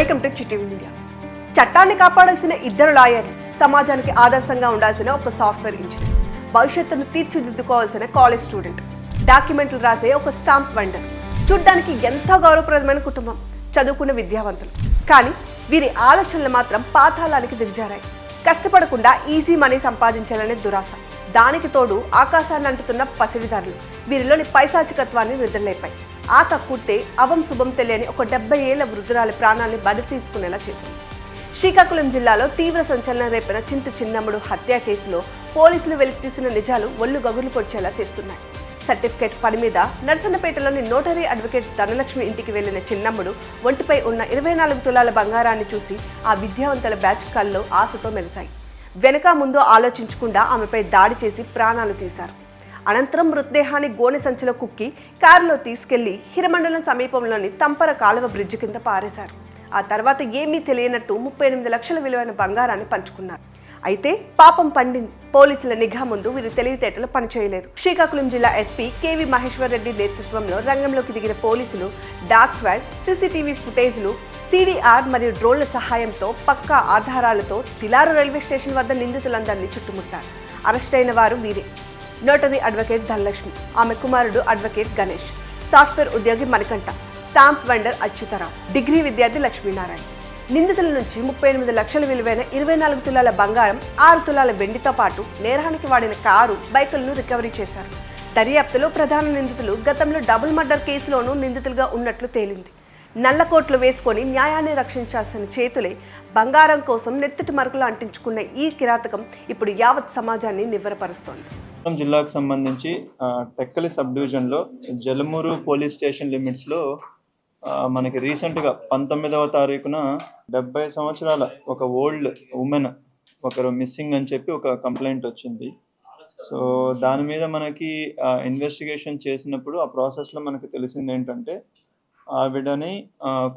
Welcome to చిటీవీ media. చట్టాన్ని కాపాడాల్సిన ఇద్దరు లాయర్లు, సమాజానికి ఆదర్శంగా ఉండాల్సిన ఒక సాఫ్ట్వేర్ ఇంజనీర్, భవిష్యత్తును తీర్చిదిద్దుకోవాల్సిన కాలేజ్ స్టూడెంట్, డాక్యుమెంట్లు రాసే ఒక స్టాంప్ వెండర్, చూడ్డానికి ఎంతో గౌరవప్రదమైన కుటుంబం, చదువుకున్న విద్యావంతులు. కానీ వీరి ఆలోచనలు మాత్రం పాతాళానికి దిగజారాయి. కష్టపడకుండా ఈజీ మనీ సంపాదించాలనే దురాశ, దానికి తోడు ఆకాశాన్ని అంటుతున్న పసిడిదారులు వీరిలోని పైశాచికత్వాన్ని నిద్రలేపాయి. ఆ తక్కుతే అవం శుభం తెలియని ఒక 70 ఏళ్ల వృద్ధురాలి ప్రాణాన్ని బలి తీసుకునేలా చేసింది. శ్రీకాకుళం జిల్లాలో తీవ్ర సంచలనం రేపిన చింతు చిన్నమ్ముడు హత్య కేసులో పోలీసులు వెలికితీసిన నిజాలు ఒళ్ళు గగులు పొడిచేలా చేస్తున్నాయి. సర్టిఫికేట్ పని మీద నర్సన్నపేటలోని నోటరీ అడ్వకేట్ ధనలక్ష్మి ఇంటికి వెళ్లిన చిన్నమ్ముడు ఒంటిపై ఉన్న 24 తులాల బంగారాన్ని చూసి ఆ విద్యావంతుల బ్యాచ్ కళ్ళు ఆశతో మెరిశాయి. వెనక ముందు ఆలోచించకుండా ఆమెపై దాడి చేసి ప్రాణాలు తీశారు. అనంతరం మృతదేహాన్ని గోనె సంచిలో కుక్కి కారులో తీసుకెళ్లి హిరమండలం సమీపంలోని తంపర కాలువ బ్రిడ్జి కింద పారేశారు. ఆ తర్వాత ఏమీ తెలియనట్టు 38 లక్షల విలువైన బంగారాన్ని పంచుకున్నారు. అయితే పాపం పండింది. పోలీసుల నిఘా ముందు వీరి తెలివితేటలు పనిచేయలేదు. శ్రీకాకుళం జిల్లా ఎస్పీ కేవి మహేశ్వర్ రెడ్డి నేతృత్వంలో రంగంలోకి దిగిన పోలీసులు డార్క్ స్క్వాడ్, సీసీటీవీ ఫుటేజ్లు, సిడిఆర్ మరియు డ్రోన్ల సహాయంతో పక్కా ఆధారాలతో తిలారు రైల్వే స్టేషన్ వద్ద నిందితులందరినీ చుట్టుముట్టారు. అరెస్ట్ అయిన వారు వీరే: నోటరీ అడ్వకేట్ ధనలక్ష్మి, ఆమె కుమారుడు అడ్వకేట్ గణేష్, సాఫ్ట్వేర్ ఉద్యోగి Manikanta, stamp vendor Achyuta Rao, degree విద్యార్థి లక్ష్మీనారాయణ. నిందితుల నుంచి 38 లక్షల విలువైన 24 తులాల బంగారం, 6 తులాల వెండితో పాటు నేరానికి వాడిన కారు, బైకులను రికవరీ చేశారు. దర్యాప్తులో ప్రధాన నిందితులు గతంలో డబుల్ మర్డర్ కేసులోనూ నిందితులుగా ఉన్నట్లు తేలింది. నల్ల కోట్లు వేసుకొని న్యాయాన్ని రక్షించాల్సిన చేతులే బంగారం కోసం నెత్తిటి మరకలు అంటించుకున్న ఈ కిరాతకం ఇప్పుడు యావత్ సమాజాన్ని నివ్వెరపరుస్తోంది. జిల్లాకు సంబంధించి టెక్కలి సబ్ డివిజన్లో జలమూరు పోలీస్ స్టేషన్ లిమిట్స్లో మనకి రీసెంట్గా 19వ తారీఖున 70 సంవత్సరాల ఒక ఓల్డ్ ఉమెన్ ఒకరు మిస్సింగ్ అని చెప్పి ఒక కంప్లైంట్ వచ్చింది. సో దాని మీద మనకి ఇన్వెస్టిగేషన్ చేసినప్పుడు ఆ ప్రాసెస్లో మనకు తెలిసింది ఏంటంటే, ఆవిడని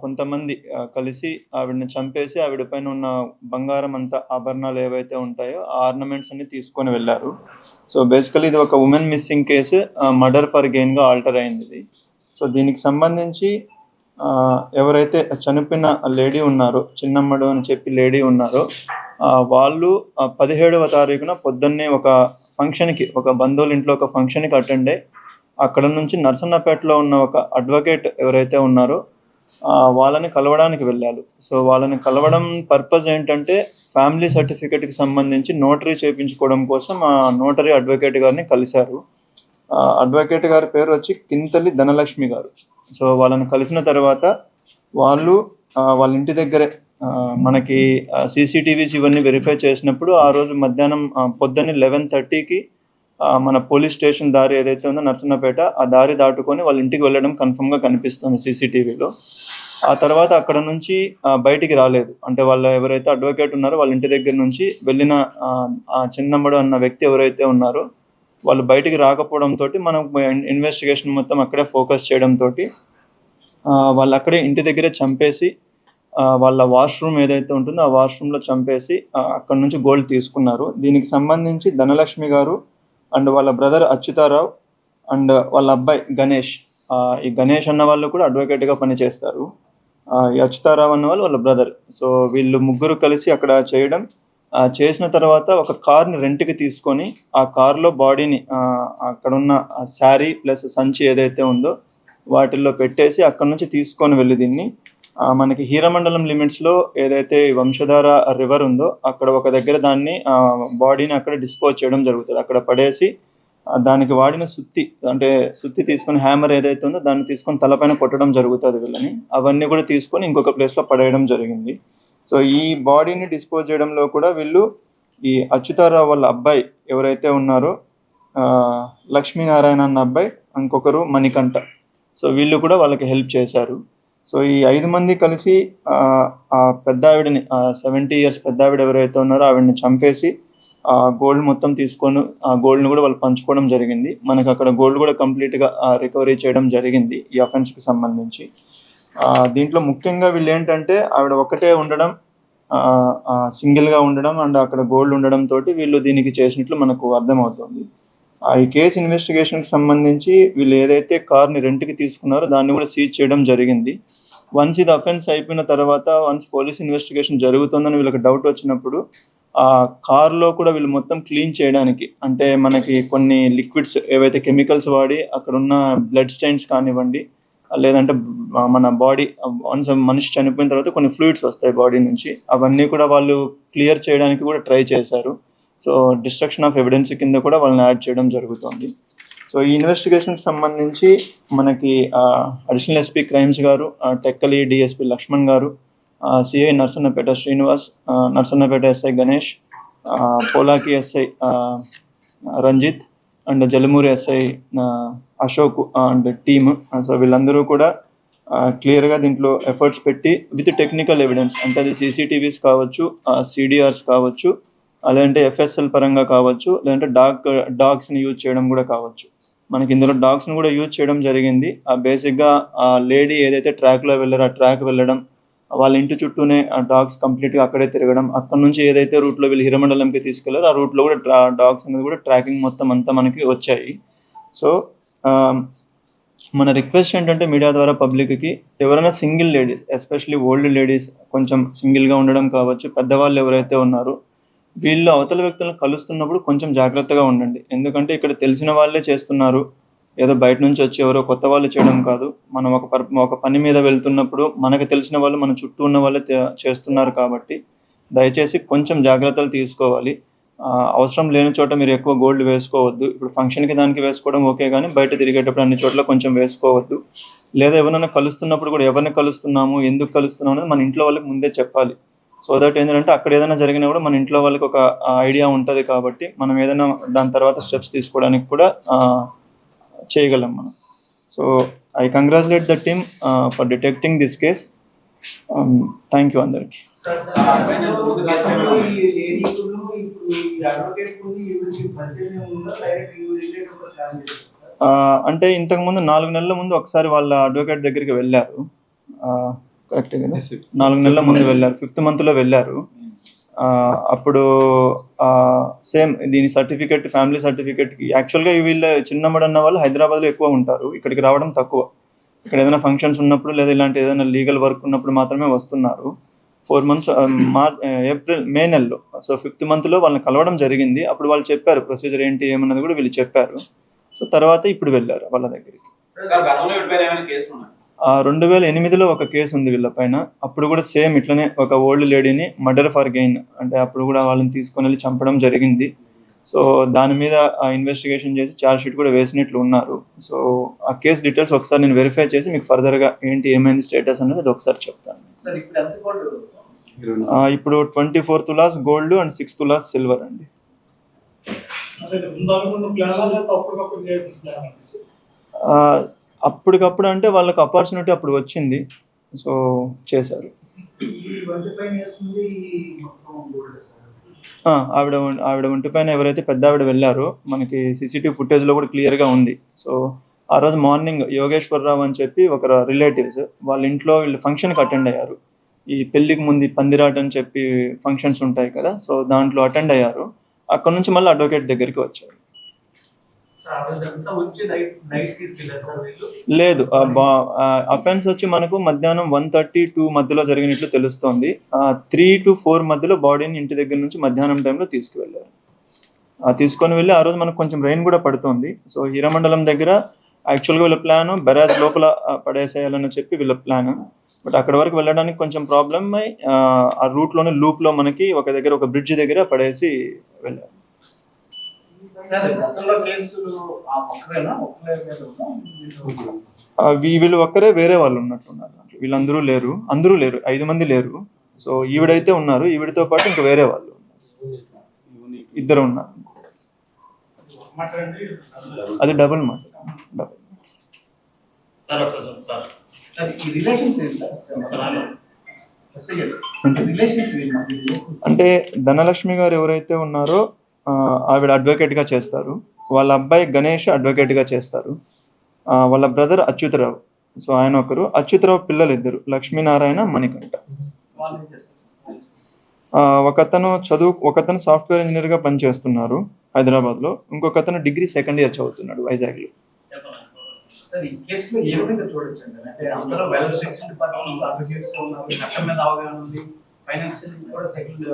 కొంతమంది కలిసి ఆవిడని చంపేసి ఆవిడ పైన ఉన్న బంగారం అంతా, ఆభరణాలు ఏవైతే ఉంటాయో ఆ ఆర్నమెంట్స్ అన్ని తీసుకొని వెళ్ళారు. సో బేసికలీ ఇది ఒక women missing case, murder for గెయిన్గా ఆల్టర్ అయింది ఇది. సో దీనికి సంబంధించి ఎవరైతే చనిపోయిన లేడీ ఉన్నారో, చిన్నమ్మడు అని చెప్పి లేడీ ఉన్నారో, వాళ్ళు 17వ తారీఖున పొద్దున్నే ఒక ఫంక్షన్కి, ఒక బంధువుల ఇంట్లో ఒక ఫంక్షన్కి అటెండ్ అయ్యి అక్కడ నుంచి నర్సన్నపేటలో ఉన్న ఒక అడ్వకేట్ ఎవరైతే ఉన్నారో వాళ్ళని కలవడానికి వెళ్ళారు. సో వాళ్ళని కలవడం పర్పస్ ఏంటంటే, ఫ్యామిలీ సర్టిఫికేట్కి సంబంధించి నోటరీ చేయించుకోవడం కోసం ఆ నోటరీ అడ్వకేట్ గారిని కలిశారు. అడ్వకేట్ గారి పేరు వచ్చి కింతలి ధనలక్ష్మి గారు. సో వాళ్ళని కలిసిన తర్వాత వాళ్ళు వాళ్ళ ఇంటి దగ్గరే మనకి సీసీటీవీస్ ఇవన్నీ వెరిఫై చేసినప్పుడు ఆ రోజు మధ్యాహ్నం పొద్దున్నే 11:30కి మన పోలీస్ స్టేషన్ దారి ఏదైతే ఉందో నర్సన్నపేట, ఆ దారి దాటుకొని వాళ్ళ ఇంటికి వెళ్ళడం కన్ఫర్మ్గా కనిపిస్తుంది సీసీటీవీలో. ఆ తర్వాత అక్కడ నుంచి బయటికి రాలేదు. అంటే వాళ్ళ ఎవరైతే అడ్వకేట్ ఉన్నారో వాళ్ళ ఇంటి దగ్గర నుంచి వెళ్ళిన చిన్నమ్మడు అన్న వ్యక్తి ఎవరైతే ఉన్నారో వాళ్ళు బయటికి రాకపోవడంతో మనం ఇన్వెస్టిగేషన్ మొత్తం అక్కడే ఫోకస్ చేయడంతో వాళ్ళు అక్కడే ఇంటి దగ్గరే చంపేసి వాళ్ళ వాష్రూమ్ ఏదైతే ఉంటుందో ఆ వాష్రూమ్లో చంపేసి అక్కడ నుంచి గోల్డ్ తీసుకున్నారు. దీనికి సంబంధించి ధనలక్ష్మి గారు అండ్ వాళ్ళ బ్రదర్ అచ్యుతారావు అండ్ వాళ్ళ అబ్బాయి గణేష్, ఈ గణేష్ అన్న వాళ్ళు కూడా అడ్వకేట్గా పనిచేస్తారు. ఈ అచ్యుతారావు అన్న వాళ్ళు వాళ్ళ బ్రదర్. సో వీళ్ళు ముగ్గురు కలిసి అక్కడ చేయడం, చేసిన తర్వాత ఒక కార్ని రెంట్కి తీసుకొని ఆ కార్లో బాడీని అక్కడున్న శారీ ప్లస్ సంచి ఏదైతే ఉందో వాటిల్లో పెట్టేసి అక్కడ నుంచి తీసుకొని వెళ్ళి దీన్ని మనకి హీరమండలం లిమిట్స్లో ఏదైతే వంశధార రివర్ ఉందో అక్కడ ఒక దగ్గర దాన్ని బాడీని అక్కడ డిస్పోజ్ చేయడం జరుగుతుంది. అక్కడ పడేసి దానికి వాడిన సుత్తి తీసుకొని, హ్యామర్ ఏదైతే ఉందో దాన్ని తీసుకొని తలపైన కొట్టడం జరుగుతుంది వీళ్ళని. అవన్నీ కూడా తీసుకొని ఇంకొక ప్లేస్లో పడేయడం జరిగింది. సో ఈ బాడీని డిస్పోజ్ చేయడంలో కూడా వీళ్ళు, ఈ అచ్యుతారావు వాళ్ళ అబ్బాయి ఎవరైతే ఉన్నారో లక్ష్మీనారాయణ అన్న అబ్బాయి, ఇంకొకరు మణికంఠ, సో వీళ్ళు కూడా వాళ్ళకి హెల్ప్ చేశారు. సో ఈ 5 మంది కలిసి ఆ పెద్ద ఆవిడని, 70 years పెద్ద ఆవిడ ఎవరైతే ఉన్నారో ఆవిడని చంపేసి గోల్డ్ మొత్తం తీసుకొని ఆ గోల్డ్ని కూడా వాళ్ళు పంచుకోవడం జరిగింది. మనకు అక్కడ గోల్డ్ కూడా కంప్లీట్గా రికవరీ చేయడం జరిగింది ఈ అఫెన్స్కి సంబంధించి. దీంట్లో ముఖ్యంగా వీళ్ళు ఏంటంటే, ఆవిడ ఒక్కటే ఉండడం, సింగిల్గా ఉండడం అండ్ అక్కడ గోల్డ్ ఉండడం తోటి వీళ్ళు దీనికి చేసినట్లు మనకు అర్థమవుతుంది. ఈ కేసు ఇన్వెస్టిగేషన్కి సంబంధించి వీళ్ళు ఏదైతే కార్ని రెంట్కి తీసుకున్నారో దాన్ని కూడా సీజ్ చేయడం జరిగింది. వన్స్ ఇది అఫెన్స్ అయిపోయిన తర్వాత వన్స్ పోలీస్ ఇన్వెస్టిగేషన్ జరుగుతుందని వీళ్ళకి డౌట్ వచ్చినప్పుడు ఆ కార్లో కూడా వీళ్ళు మొత్తం క్లీన్ చేయడానికి, అంటే మనకి కొన్ని లిక్విడ్స్ ఏవైతే కెమికల్స్ వాడి అక్కడ ఉన్న బ్లడ్ స్టెయిన్స్ కానివ్వండి, లేదంటే మన బాడీ వన్స్ మనిషి చనిపోయిన తర్వాత కొన్ని ఫ్లూయిడ్స్ వస్తాయి బాడీ నుంచి, అవన్నీ కూడా వాళ్ళు క్లియర్ చేయడానికి కూడా ట్రై చేశారు. సో డిస్ట్రక్షన్ ఆఫ్ ఎవిడెన్స్ కింద కూడా వాళ్ళని యాడ్ చేయడం జరుగుతుంది. సో ఈ ఇన్వెస్టిగేషన్కి సంబంధించి మనకి అడిషనల్ ఎస్పీ క్రైమ్స్ గారు, Tekkali DSP Lakshman garu, CI Narasannapeta Srinivas, Narasannapeta SI Ganesh, Polaki SI Ranjith and Jalumuri SI Ashok and team. So వీళ్ళందరూ కూడా క్లియర్గా దీంట్లో ఎఫర్ట్స్ పెట్టి విత్ టెక్నికల్ ఎవిడెన్స్, అంటే అది సీసీటీవీస్ కావచ్చు, సిడిఆర్స్ కావచ్చు, లేదంటే ఎఫ్ఎస్ఎల్ పరంగా కావచ్చు, లేదంటే డాగ్స్ని యూజ్ చేయడం కూడా కావచ్చు. మనకి ఇందులో డాగ్స్ని కూడా యూజ్ చేయడం జరిగింది. బేసిక్గా ఆ లేడీ ఏదైతే ట్రాక్లో వెళ్ళారో ఆ ట్రాక్ వెళ్ళడం, వాళ్ళ ఇంటి చుట్టూనే ఆ డాగ్స్ కంప్లీట్గా అక్కడే తిరగడం, అక్కడ నుంచి ఏదైతే రూట్లో వీళ్ళు హిరమండలంకి తీసుకెళ్లారో ఆ రూట్లో కూడా డాగ్స్ అనేది కూడా ట్రాకింగ్ మొత్తం అంతా మనకి వచ్చాయి. సో మన రిక్వెస్ట్ ఏంటంటే మీడియా ద్వారా పబ్లిక్కి, ఎవరైనా single ladies, especially old ladies కొంచెం సింగిల్గా ఉండడం కావచ్చు, పెద్దవాళ్ళు ఎవరైతే ఉన్నారో వీళ్ళు అవతల వ్యక్తులను కలుస్తున్నప్పుడు కొంచెం జాగ్రత్తగా ఉండండి. ఎందుకంటే ఇక్కడ తెలిసిన వాళ్ళే చేస్తున్నారు, ఏదో బయట నుంచి వచ్చి ఎవరో కొత్త వాళ్ళు చేయడం కాదు. మనం ఒక పని మీద వెళ్తున్నప్పుడు మనకు తెలిసిన వాళ్ళు మన చుట్టూ ఉన్న వాళ్ళే చేస్తున్నారు కాబట్టి దయచేసి కొంచెం జాగ్రత్తలు తీసుకోవాలి. అవసరం లేని చోట మీరు ఎక్కువ గోల్డ్ వేసుకోవద్దు. ఇప్పుడు ఫంక్షన్కి దానికి వేసుకోవడం ఓకే, కానీ బయట తిరిగేటప్పుడు అన్ని చోట్ల కొంచెం వేసుకోవద్దు. లేదా ఎవరైనా కలుస్తున్నప్పుడు కూడా ఎవరిని కలుస్తున్నాము, ఎందుకు కలుస్తున్నాము అనేది మన ఇంట్లో వాళ్ళకి ముందే చెప్పాలి. సో దట్ ఏంటంటే అక్కడ ఏదైనా జరిగినా కూడా మన ఇంట్లో వాళ్ళకి ఒక ఐడియా ఉంటుంది కాబట్టి మనం ఏదైనా దాని తర్వాత స్టెప్స్ తీసుకోవడానికి కూడా చేయగలం మనం. So I congratulate the team for detecting this case. Thank you అందరికి. అంటే ఇంతకుముందు 4 నెలల ముందు ఒకసారి వాళ్ళ అడ్వకేట్ దగ్గరికి వెళ్ళారు. కరెక్టే కదా, 4 నెలల ముందు వెళ్ళారు, 5th monthలో వెళ్ళారు. అప్పుడు సేమ్ దీని సర్టిఫికెట్, ఫ్యామిలీ సర్టిఫికెట్, యాక్చువల్గా వీళ్ళు చిన్నమ్మడు అన్న వాళ్ళు హైదరాబాద్లో ఎక్కువ ఉంటారు, ఇక్కడికి రావడం తక్కువ. ఇక్కడ ఏదైనా ఫంక్షన్స్ ఉన్నప్పుడు లేదా ఇలాంటి ఏదైనా లీగల్ వర్క్ ఉన్నప్పుడు మాత్రమే వస్తున్నారు. 4 months మే నెలలో. సో 5th monthలో వాళ్ళని కలవడం జరిగింది. అప్పుడు వాళ్ళు చెప్పారు ప్రొసీజర్ ఏంటి ఏమన్నది కూడా వీళ్ళు చెప్పారు. సో తర్వాత ఇప్పుడు వెళ్ళారు వాళ్ళ దగ్గరికి. 2008లో ఒక కేసు ఉంది వీళ్ళ పైన. అప్పుడు కూడా సేమ్ ఇట్లనే ఒక ఓల్డ్ లేడీని మర్డర్ ఫర్ గెయిన్, అంటే అప్పుడు కూడా వాళ్ళని తీసుకొని వెళ్ళి చంపడం జరిగింది. సో దాని మీద ఇన్వెస్టిగేషన్ చేసి ఛార్జ్ షీట్ కూడా వేసినట్లు ఉన్నారు. సో ఆ కేసు డీటెయిల్స్ ఒకసారి నేను వెరిఫై చేసి మీకు ఫర్దర్గా ఏంటి ఏమైంది స్టేటస్ అనేది అది ఒకసారి చెప్తాను. ఇప్పుడు 24 tolas gold and 6 tolas silver అండి. అప్పటికప్పుడు అంటే వాళ్ళకి ఆపర్చునిటీ అప్పుడు వచ్చింది, సో చేశారు. ఆవిడ ఒంటి పైన ఎవరైతే పెద్ద ఆవిడ వెళ్ళారో మనకి సీసీటీవీ ఫుటేజ్లో కూడా క్లియర్గా ఉంది. సో ఆ రోజు మార్నింగ్ యోగేశ్వరరావు అని చెప్పి ఒక రిలేటివ్స్ వాళ్ళ ఇంట్లో వీళ్ళు ఫంక్షన్కి అటెండ్ అయ్యారు. ఈ పెళ్లికి ముందు పందిరాట్ అని చెప్పి ఫంక్షన్స్ ఉంటాయి కదా, సో దాంట్లో అటెండ్ అయ్యారు. అక్కడ నుంచి మళ్ళీ అడ్వకేట్ దగ్గరికి వచ్చారు. లేదు, అఫెన్స్ వచ్చి మనకు మధ్యాహ్నం 1:30-2 మధ్యలో జరిగినట్లు తెలుస్తోంది. 3 to 4 మధ్యలో బాడీని ఇంటి దగ్గర నుంచి మధ్యాహ్నం టైంలో తీసుకువెళ్ళారు. తీసుకొని వెళ్ళి ఆ రోజు మనకు కొంచెం రెయిన్ కూడా పడుతుంది. సో హీరమండలం దగ్గర యాక్చువల్గా వీళ్ళ ప్లాన్ బెరాజ్ లోపల పడేసేయాలని చెప్పి వీళ్ళ ప్లాన్. బట్ అక్కడ వరకు వెళ్ళడానికి కొంచెం ప్రాబ్లమ్ అయి ఆ రూట్లోనే లూప్లో మనకి ఒక దగ్గర ఒక బ్రిడ్జ్ దగ్గర పడేసి వెళ్ళారు. వీళ్ళు ఒక్కరే, వేరే వాళ్ళు ఉన్నట్లున్నారు. వీళ్ళందరూ లేరు, అందరూ లేరు, 5 మంది లేరు. సో ఈవిడైతే ఉన్నారు, ఈవిడతో పాటు ఇంకా వేరే వాళ్ళు ఇద్దరు ఉన్నారు. అది డబుల్ మాట. అంటే ధనలక్ష్మి గారు ఎవరైతే ఉన్నారో ఆవిడ అడ్వకేట్గా చేస్తారు, వాళ్ళ అబ్బాయి గణేష్ అడ్వకేట్గా చేస్తారు, వాళ్ళ బ్రదర్ అచ్యుతరావు, సో ఆయన ఒకరు, అచ్యుతరావు పిల్లలు ఇద్దరు, లక్ష్మీనారాయణ, మణికంఠ. ఒకతను సాఫ్ట్వేర్ ఇంజనీర్గా పనిచేస్తున్నారు హైదరాబాద్లో, ఇంకొకతను డిగ్రీ 2nd year చదువుతున్నాడు వైజాగ్లో. సార్ ఈ కేసులో ఏ విధంగా చూడొచ్చండి? అంటే అందరూ వెల్ సెక్షన్డ్ పర్సన్స్ అడ్వకేట్స్ ఉన్నారు, చట్టం మీద అవగాహన ఉంది, ఫైనాన్షియల్ కూడా సెటిల్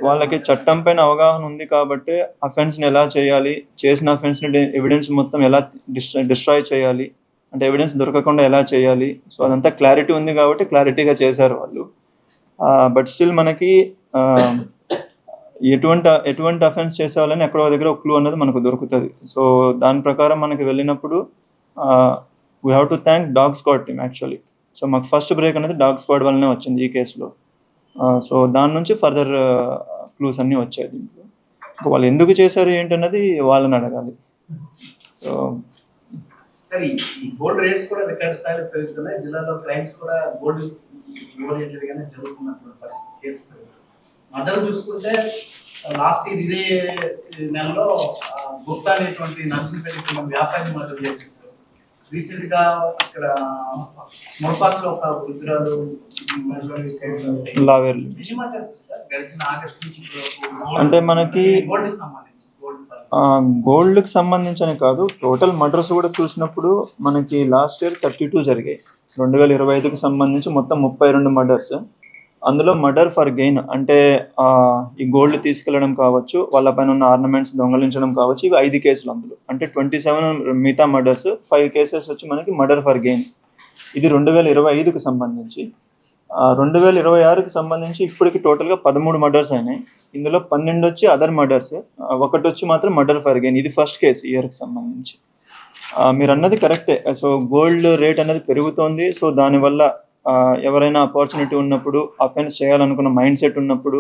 వాళ్ళకి చట్టం పైన అవగాహన ఉంది కాబట్టి అఫెన్స్ని ఎలా చేయాలి, చేసిన అఫెన్స్ని ఎవిడెన్స్ మొత్తం ఎలా డిస్ట్రాయ్ చేయాలి, అంటే ఎవిడెన్స్ దొరకకుండా ఎలా చేయాలి, సో అదంతా క్లారిటీ ఉంది కాబట్టి క్లారిటీగా చేశారు వాళ్ళు. బట్ స్టిల్ మనకి ఎటువంటి అఫెన్స్ చేసేవాళ్ళని ఎక్కడో దగ్గర ఒక క్లూ అనేది మనకు దొరుకుతుంది. సో దాని ప్రకారం మనకి వెళ్ళినప్పుడు we have to thank dog squad team actually. So మాకు ఫస్ట్ బ్రేక్ అనేది డాగ్ స్క్వాడ్ వల్లనే వచ్చింది ఈ కేసులో. సో దాని నుంచి ఫర్దర్ క్లూస్ అన్నీ వచ్చాయి దీంట్లో. వాళ్ళు ఎందుకు చేశారు ఏంటన్నది వాళ్ళని అడగాలి. సో సార్ ఈ గోల్డ్ రేట్స్ కూడా రికార్డ్ స్థాయిలో పెరుగుతున్నాయి, జిల్లాలో క్రైమ్స్ కూడా గోల్డ్ ఓరియంటెడ్ గానే జరుగుతున్నటువంటి పరిస్థితి. కేసు మర్డర్ చూసుకుంటే లాస్ట్ ఇయర్ ఇదే నెలలో గుప్తా అనేటువంటి నర్సింపేట వ్యాపారి మర్డర్ చేశారు. రీసెంట్ గా ఇక్కడ మునపాట్లో ఒక వృద్ధురాలు లావేర్లు గడిచిన ఆగస్టు నుంచి అంటే మనకి గోల్డ్ సంబంధించి గోల్డ్కి సంబంధించని కాదు, టోటల్ మర్డర్స్ కూడా చూసినప్పుడు మనకి లాస్ట్ ఇయర్ 32 జరిగాయి. 2025కి సంబంధించి మొత్తం 32 మర్డర్స్. అందులో మర్డర్ ఫర్ గెయిన్ అంటే ఈ గోల్డ్ తీసుకెళ్లడం కావచ్చు, వాళ్ళ పైన ఉన్న ఆర్నమెంట్స్ దొంగలించడం కావచ్చు, ఇవి 5 కేసులు. అందులో అంటే 27 మిగతా మర్డర్స్, 5 కేసెస్ వచ్చి మనకి మర్డర్ ఫర్ గెయిన్. ఇది 2025కి సంబంధించి. 2026కి సంబంధించి ఇప్పటికి టోటల్గా 13 మర్డర్స్ అయినాయి. ఇందులో 12 వచ్చి అదర్ మర్డర్స్, ఒకటి వచ్చి మాత్రం మర్డర్ ఫర్ గెయిన్. ఇది ఫస్ట్ కేసు ఇయర్కి సంబంధించి. మీరు అన్నది కరెక్టే. సో గోల్డ్ రేట్ అనేది పెరుగుతోంది. సో దానివల్ల ఎవరైనా ఆపర్చునిటీ ఉన్నప్పుడు, అఫెన్స్ చేయాలనుకున్న మైండ్ సెట్ ఉన్నప్పుడు,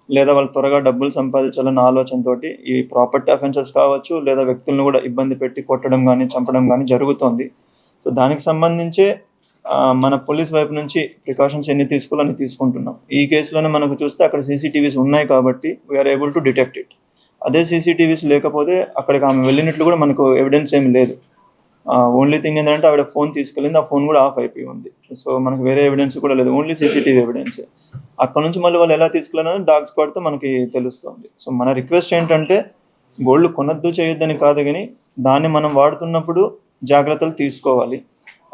లేదా వాళ్ళు త్వరగా డబ్బులు సంపాదించాలన్న ఆలోచనతో ఈ ప్రాపర్టీ అఫెన్సెస్ కావచ్చు, లేదా వ్యక్తులను కూడా ఇబ్బంది పెట్టి కొట్టడం కానీ చంపడం కానీ జరుగుతోంది. సో దానికి సంబంధించే మన పోలీస్ వైపు నుంచి ప్రికాషన్స్ ఎన్ని తీసుకోవాలని తీసుకుంటున్నాం. ఈ కేసులోనే మనకు చూస్తే అక్కడ సీసీటీవీస్ ఉన్నాయి కాబట్టి we're able to detect it. అదే సీసీటీవీస్ లేకపోతే అక్కడికి ఆమె వెళ్ళినట్లు కూడా మనకు ఎవిడెన్స్ ఏమి లేదు. ఓన్లీ థింగ్ ఏంటంటే ఆవిడ ఫోన్ తీసుకెళ్ళింది, ఆ ఫోన్ కూడా ఆఫ్ అయిపోయి ఉంది. సో మనకు వేరే ఎవిడెన్స్ కూడా లేదు, ఓన్లీ సీసీటీవీ ఎవిడెన్స్. అక్కడ నుంచి మళ్ళీ వాళ్ళు ఎలా తీసుకెళ్ళారని డాగ్ స్క్వాడ్తో మనకి తెలుస్తుంది. సో మన రిక్వెస్ట్ ఏంటంటే గోల్డ్ కొనద్దు చేయొద్దని కాదు, కానీ దాన్ని మనం వాడుతున్నప్పుడు జాగ్రత్తలు తీసుకోవాలి.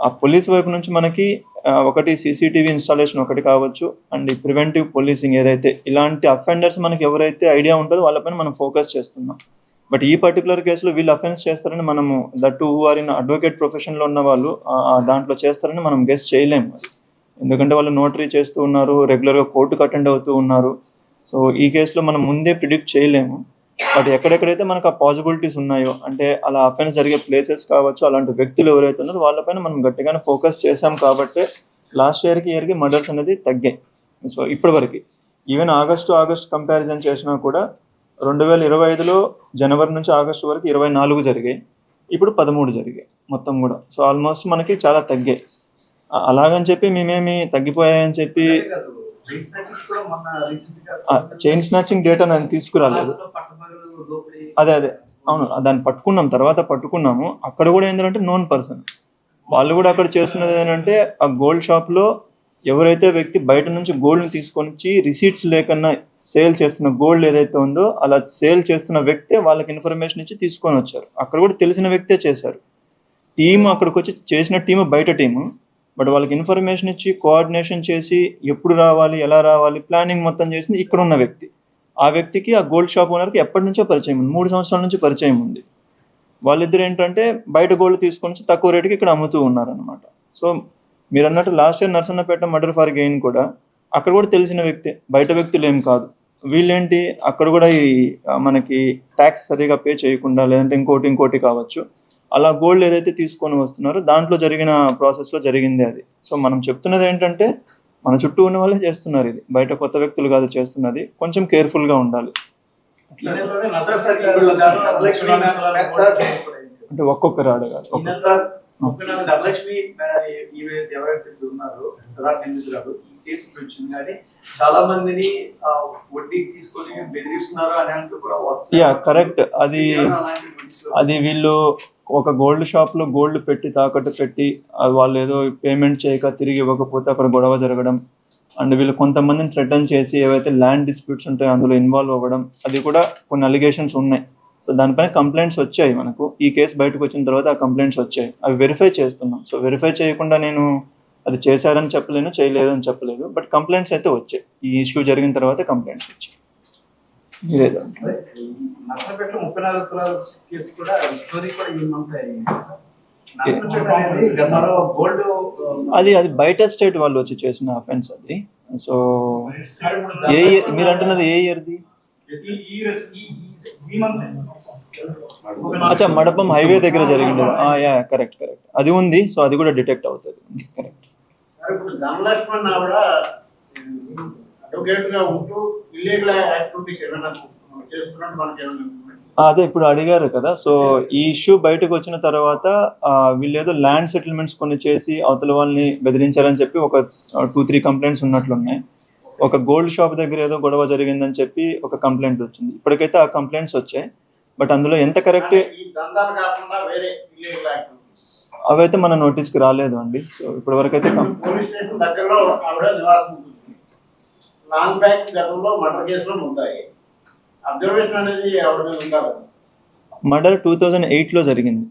ఆ పోలీస్ వైపు నుంచి మనకి ఒకటి సీసీటీవీ ఇన్స్టాలేషన్ ఒకటి కావచ్చు, అండ్ ప్రివెంటివ్ పోలీసింగ్ ఏదైతే ఇలాంటి అఫెండర్స్ మనకి ఎవరైతే ఐడియా ఉంటుందో వాళ్ళపైన మనం ఫోకస్ చేస్తున్నాం. బట్ ఈ పర్టికులర్ కేసులో వీళ్ళు అఫెన్స్ చేస్తారని మనము that who are in advocate ప్రొఫెషన్లో ఉన్న వాళ్ళు దాంట్లో చేస్తారని మనం గెస్ చేయలేము. అది ఎందుకంటే వాళ్ళు నోటరీ చేస్తూ ఉన్నారు, రెగ్యులర్గా కోర్టుకు అటెండ్ అవుతూ ఉన్నారు. సో ఈ కేసులో మనం ముందే ప్రిడిక్ట్ చేయలేము. బట్ ఎక్కడెక్కడైతే మనకు ఆ పాసిబిలిటీస్ ఉన్నాయో, అంటే అలా అఫెన్స్ జరిగే ప్లేసెస్ కావచ్చు, అలాంటి వ్యక్తులు ఎవరైతే ఉన్నారో వాళ్ళపైన మనం గట్టిగానే ఫోకస్ చేసాం కాబట్టి లాస్ట్ ఇయర్కి మర్డర్స్ అనేది తగ్గాయి. సో ఇప్పటివరకు ఈవెన్ ఆగస్ట్ కంపారిజన్ చేసినా కూడా 2025లో జనవరి నుంచి ఆగస్టు వరకు 24 జరిగాయి, ఇప్పుడు 13 జరిగాయి మొత్తం కూడా. సో ఆల్మోస్ట్ మనకి చాలా తగ్గాయి. అలాగని చెప్పి మేమేమి తగ్గిపోయాయని చెప్పి చైన్ స్నాచింగ్ డేటా నేను తీసుకురాలేదు. అదే అవును, దాన్ని పట్టుకున్నాం, తర్వాత పట్టుకున్నాము. అక్కడ కూడా ఏంటంటే నోన్ పర్సన్ వాళ్ళు కూడా అక్కడ చేస్తున్నది ఏంటంటే ఆ గోల్డ్ షాప్లో ఎవరైతే వ్యక్తి బయట నుంచి గోల్డ్ని తీసుకొని వచ్చి రిసీట్స్ లేకన్నా సేల్ చేస్తున్న గోల్డ్ ఏదైతే ఉందో అలా సేల్ చేస్తున్న వ్యక్తే వాళ్ళకి ఇన్ఫర్మేషన్ ఇచ్చి తీసుకొని వచ్చారు. అక్కడ కూడా తెలిసిన వ్యక్తే చేశారు. టీము అక్కడికి వచ్చి చేసిన టీము బయట టీము, బట్ వాళ్ళకి ఇన్ఫర్మేషన్ ఇచ్చి కోఆర్డినేషన్ చేసి ఎప్పుడు రావాలి, ఎలా రావాలి, ప్లానింగ్ మొత్తం చేసింది ఇక్కడ ఉన్న వ్యక్తి. ఆ వ్యక్తికి ఆ గోల్డ్ షాప్ ఓనర్కి ఎప్పటి నుంచో పరిచయం ఉంది, 3 సంవత్సరాల నుంచి పరిచయం ఉంది. వాళ్ళిద్దరు ఏంటంటే బయట గోల్డ్ తీసుకొని తక్కువ రేటుకి ఇక్కడ అమ్ముతూ ఉన్నారనమాట. సో మీరు అన్నట్టు last year Narasannapeta murder for gain కూడా అక్కడ కూడా తెలిసిన వ్యక్తే, బయట వ్యక్తులు ఏం కాదు. వీళ్ళేంటి అక్కడ కూడా ఈ మనకి ట్యాక్స్ సరిగా పే చేయకుండా, లేదంటే ఇంకోటి కావచ్చు, అలా గోల్డ్ ఏదైతే తీసుకొని వస్తున్నారో దాంట్లో జరిగిన ప్రాసెస్లో జరిగింది అది. సో మనం చెప్తున్నది ఏంటంటే మన చుట్టూ ఉన్న వాళ్ళే చేస్తున్నారు, ఇది బయట కొత్త వ్యక్తులు కాదు చేస్తున్నది, కొంచెం కేర్ఫుల్గా ఉండాలి. అంటే ఒక్కొక్కరు అడగాలి. ధనలక్ష్మి ఎవరైతే ఉన్నారో నిందితురాలు ఈ కేసు వచ్చింది, కానీ చాలా మందిని వడ్డీ తీసుకొని బెదిరిస్తున్నారు అని అంటూ కూడా కరెక్ట్. అది వీళ్ళు ఒక గోల్డ్ షాప్లో గోల్డ్ పెట్టి తాకట్టు పెట్టి వాళ్ళు ఏదో పేమెంట్ చేయక తిరిగి ఇవ్వకపోతే అక్కడ గొడవ జరగడం, అండ్ వీళ్ళు కొంతమందిని థ్రెటన్ చేసి ఏవైతే ల్యాండ్ డిస్ప్యూట్స్ ఉంటాయో అందులో ఇన్వాల్వ్ అవ్వడం, అది కూడా కొన్ని అలిగేషన్స్ ఉన్నాయి. సో దానిపైన కంప్లైంట్స్ వచ్చాయి మనకు. ఈ కేసు బయటకు వచ్చిన తర్వాత ఆ కంప్లైంట్స్ వచ్చాయి, అవి వెరిఫై చేస్తున్నాం. సో వెరిఫై చేయకుండా నేను అది చేశారని చెప్పలేను, చేయలేదని చెప్పలేదు, బట్ కంప్లైంట్స్ అయితే వచ్చాయి. ఈ ఇష్యూ జరిగిన తర్వాత కంప్లైంట్స్ వచ్చాయి. మీరేదో అదే నర్సంపేటలో 34 తులాల కేసు కూడా స్టోరీ కూడా ఈ మంత్ అయింది సార్. నర్సంపేట అనేది గతంలో గోల్డ్ అది బయట స్టేట్ వాళ్ళు వచ్చి చేసిన అఫెన్స్ అది. సో ఏ ఇయర్ మీరు అంటున్నది, ఏ ఇయర్ది? అచ్చా, మడపం హైవే దగ్గర జరిగింది. Yeah, correct. అది ఉంది. సో అది కూడా డిటెక్ట్ అవుతుంది. కరెక్ట్. ఇప్పుడు ధనలక్ష్మణ్ ఆవిడ అడ్వకేట్ గా ఉంటూ ఇల్లీగల్ యాక్టివిటీస్ ఏమైనా చేస్తున్నట్టు మనకి ఏమైనా అదే ఇప్పుడు అడిగారు కదా. సో ఈ ఇష్యూ బయటకు వచ్చిన తర్వాత వీళ్ళు ఏదో ల్యాండ్ సెటిల్మెంట్స్ కొన్ని చేసి అవతల వాళ్ళని బెదిరించారని చెప్పి ఒక 2-3 కంప్లైంట్స్ ఉన్నట్లున్నాయి. ఒక గోల్డ్ షాప్ దగ్గర ఏదో గొడవ జరిగిందని చెప్పి ఒక కంప్లైంట్ వచ్చింది. ఇప్పటికైతే ఆ కంప్లైంట్స్ వచ్చాయి, బట్ అందులో ఎంత కరెక్ట్ ఈ దందాలు కాకుండా వేరే ఇల్లీగల్ యాక్టివిటీస్ అవైతే మన నోటీస్కి రాలేదు అండి. సో ఇప్పటి వరకు అయితే పోలీస్ స్టేషన్ దగ్గరలో ఆవిడ నివాసం ఉంటుంది. లాంగ్ బ్యాక్ గతంలో మర్డర్ కేసులో ఉంటాయి. అబ్జర్వేషన్ అనేది ఆవిడ మీద ఉండాలి. మర్డర్ 2008లో జరిగింది.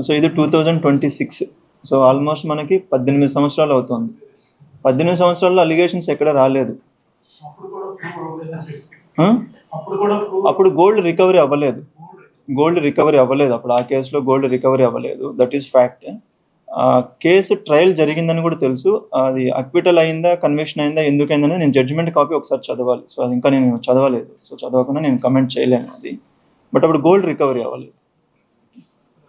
సో ఇది 2026. సో ఆల్మోస్ట్ మనకి 18 సంవత్సరాలు అవుతుంది. 18 సంవత్సరాల్లో అలిగేషన్స్ ఎక్కడ రాలేదు. అప్పుడు గోల్డ్ రికవరీ అవ్వలేదు. అప్పుడు ఆ కేసులో గోల్డ్ రికవరీ అవ్వలేదు. That is fact. Case trial జరిగిందని కూడా తెలుసు. అది అక్విటల్ అయిందా, కన్విక్షన్ అయిందా, ఎందుకైందని నేను జడ్జిమెంట్ కాపీ ఒకసారి చదవాలి. సో అది ఇంకా నేను చదవలేదు. సో చదవకుండా నేను కమెంట్ చేయలేను అది. బట్ అప్పుడు గోల్డ్ రికవరీ అవ్వలేదు.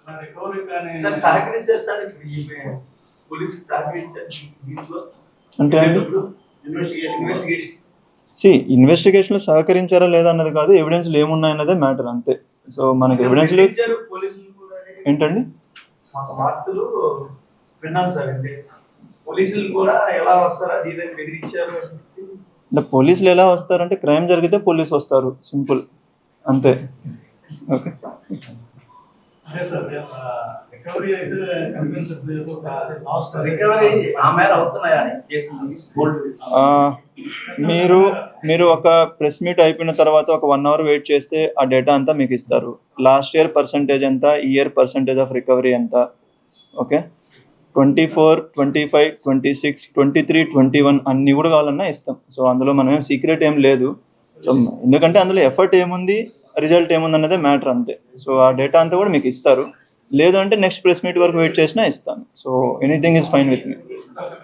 సార్ సహకరించారు సార్, పోలీసు సహకరించారు దీంట్లో అంటే అండి, ఇన్వెస్టిగేషన్ ఇన్వెస్టిగేషన్లో సహకరించారా లేదా అన్నది కాదు, ఎవిడెన్స్లు ఏమున్నాయన్నదే మ్యాటర్ అంతే. సో మనకి ఎవిడెన్స్లు పోలీసులు కూడా ఏంటండి, మాకు వార్తలు విన్నాం సార్. అంటే పోలీసులు కూడా ఎలా వస్తారు అది ఇదని బెదిరించారు. పోలీసులు ఎలా వస్తారంటే క్రైమ్ జరిగితే పోలీసు వస్తారు, సింపుల్ అంతే. ఓకే. రికవరీ ఆ మేర అవుతున్నాయా కేసులు గోల్డ్ మీరు ఒక ప్రెస్ మీట్ అయిపోయిన తర్వాత ఒక 1 అవర్ వెయిట్ చేస్తే ఆ డేటా అంతా మీకు ఇస్తారు. లాస్ట్ ఇయర్ పర్సంటేజ్ ఎంత, ఈ ఇయర్ పర్సంటేజ్ ఆఫ్ రికవరీ ఎంత. ఓకే, 24, 25, 26, 23, 21 అన్ని కూడా కావాలన్నా ఇస్తాం. సో అందులో మనం ఏం సీక్రెట్ ఏం లేదు. సో ఎందుకంటే అందులో ఎఫర్ట్ ఏముంది, రిజల్ట్ ఏముంది అన్నదే మ్యాటర్ అంతే. సో ఆ డేటా అంతా కూడా మీకు ఇస్తారు. లేదు అంటే నెక్స్ట్ ప్రెస్ మీట్ వరకు వెయిట్ చేసినా ఇస్తాను. So anything is fine with me.